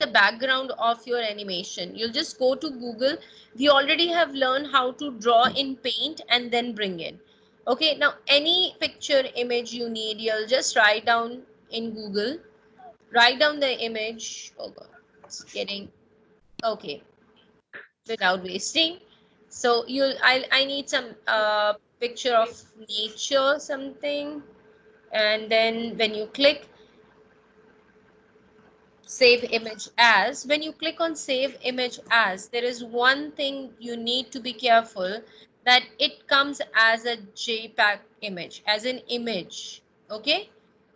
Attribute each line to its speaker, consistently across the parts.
Speaker 1: the background of your animation. You'll just go to Google. We already have learned how to draw in Paint and then bring in. Okay, now any picture image you need, you'll just write down in Google, write down the image. Oh God, it's getting okay without wasting. So I need some picture of nature, something, and then when you click save image as, when you click on save image as, there is one thing you need to be careful, that it comes as a JPEG image, as an image. Okay,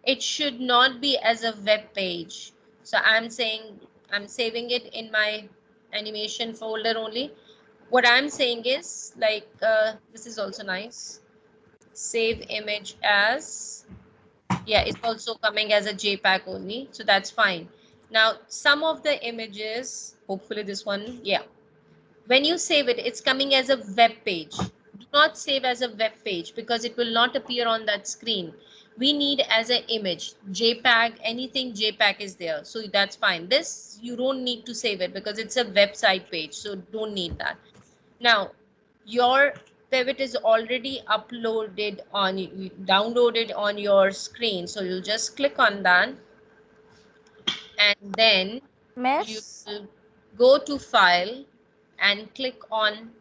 Speaker 1: it should not be as a web page. So I'm saying I'm saving it in my animation folder only. What I'm saying is like this is also nice, save image as, yeah, it's also coming as a JPEG only, so that's fine. Now some of the images, hopefully this one, yeah, when you save it, it's coming as a web page. Do not save as a web page because it will not appear on that screen. We need as an image, JPEG, anything JPEG is there, so that's fine. This you don't need to save it because it's a website page, so don't need that. Now your pivot is already uploaded on, downloaded on your screen, so you'll just click on that and then you
Speaker 2: Miss,
Speaker 1: will go to file and click on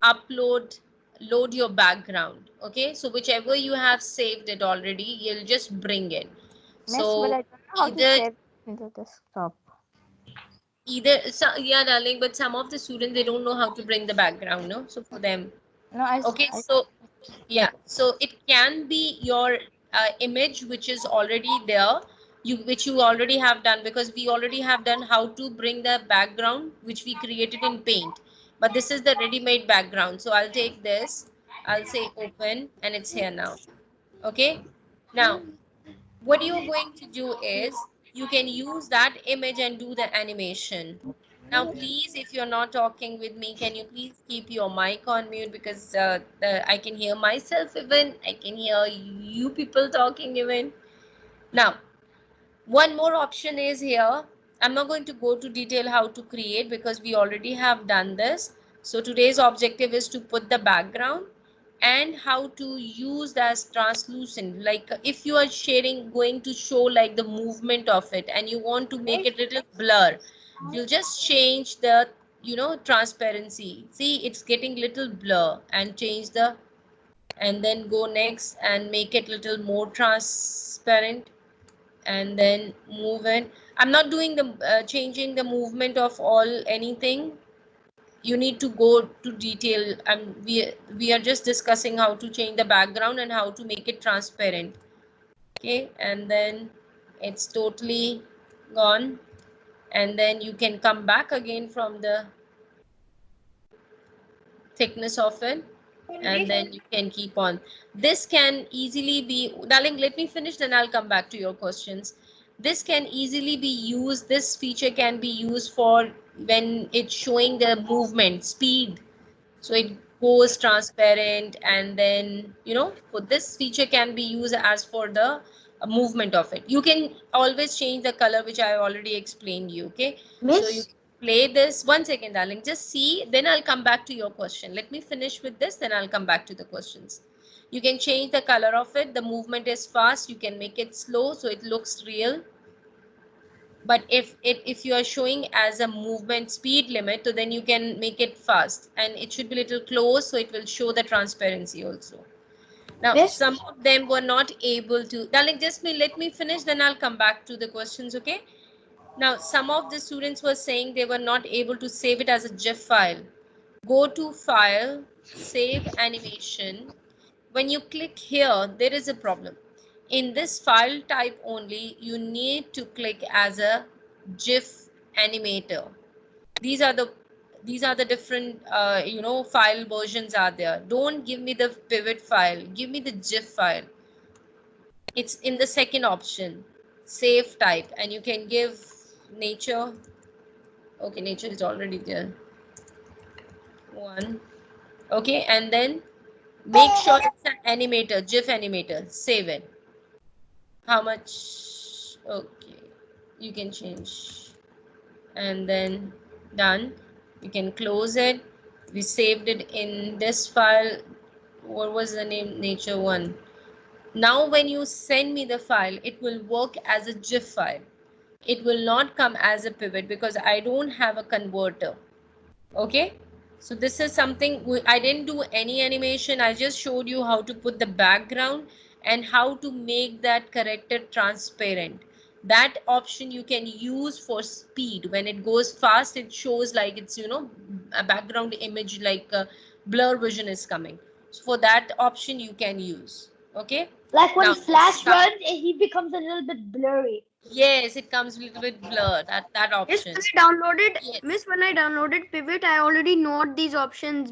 Speaker 1: upload, load your background. Okay, so whichever you have saved it already, you'll just bring it.
Speaker 2: Miss, but
Speaker 1: So
Speaker 2: I don't know how to
Speaker 1: either
Speaker 2: save in the desktop.
Speaker 1: so, yeah darling, but some of the students, they don't know how to bring the background, no, so for them.
Speaker 2: No,
Speaker 1: Okay, so yeah, so it can be your image which is already there, which you already have done, because we already have done how to bring the background which we created in Paint, but this is the ready-made background. So I'll take this, I'll say open, and it's here now. Okay, now what you're going to do is you can use that image and do the animation. Now please, if you're not talking with me, can you please keep your mic on mute, because I can hear myself, even I can hear you people talking even. Now one more option is here. I'm not going to go to detail how to create because we already have done this. So today's objective is to put the background and how to use as translucent. Like if you are sharing, going to show like the movement of it and you want to make it little blur, you just change the, transparency. See, it's getting little blur, and change the, and then go next and make it little more transparent, and then move it. I'm not doing the changing the movement of all anything. You need to go to detail. We are just discussing how to change the background and how to make it transparent. Okay, and then it's totally gone, and then you can come back again from the thickness of it, and then you can keep on. This can easily be, darling, let me finish, then I'll come back to your questions. This can easily be used, this feature can be used for when it's showing the movement speed, so it goes transparent, and then for this feature can be used as for the movement of it. You can always change the color, which I already explained you. Okay, so you
Speaker 2: Miss,
Speaker 1: play this. One second darling, just see, then I'll come back to your question. Let me finish with this, then I'll come back to the questions. You can change the color of it. The movement is fast, you can make it slow so it looks real. But if you are showing as a movement speed limit, so then you can make it fast, and it should be little close so it will show the transparency also. Now
Speaker 2: Miss,
Speaker 1: some of them were not able to, darling, just let me finish, then I'll come back to the questions. Okay, now some of the students were saying they were not able to save it as a GIF file. Go to file, save animation. When you click here, there is a problem. In this file type only, you need to click as a GIF animator. These are the different file versions are there. Don't give me the pivot file, give me the GIF file. It's in the second option, save type, and you can give nature. Okay, nature is already there. One. Okay, and then make sure it's an animator, GIF animator. Save it. How much? Okay, you can change. and then done. You can close it. We saved it in this file. What was the name? Nature one. Now when you send me the file, it will work as a GIF file. It will not come as a pivot because I don't have a converter. Okay, so this is something I didn't do any animation. I just showed you how to put the background and how to make that character transparent. That option you can use for speed. When it goes fast, it shows like it's, you know, a background image, like blur vision is coming. So for that option you can use. Okay,
Speaker 3: Like when
Speaker 1: now
Speaker 3: Flash runs, he becomes a little bit blurry.
Speaker 1: yes, it comes a little bit blurred, that
Speaker 4: Yes,
Speaker 1: option.
Speaker 4: when I downloaded,
Speaker 1: Yes.
Speaker 4: Miss, when I downloaded Pivot, I already know these options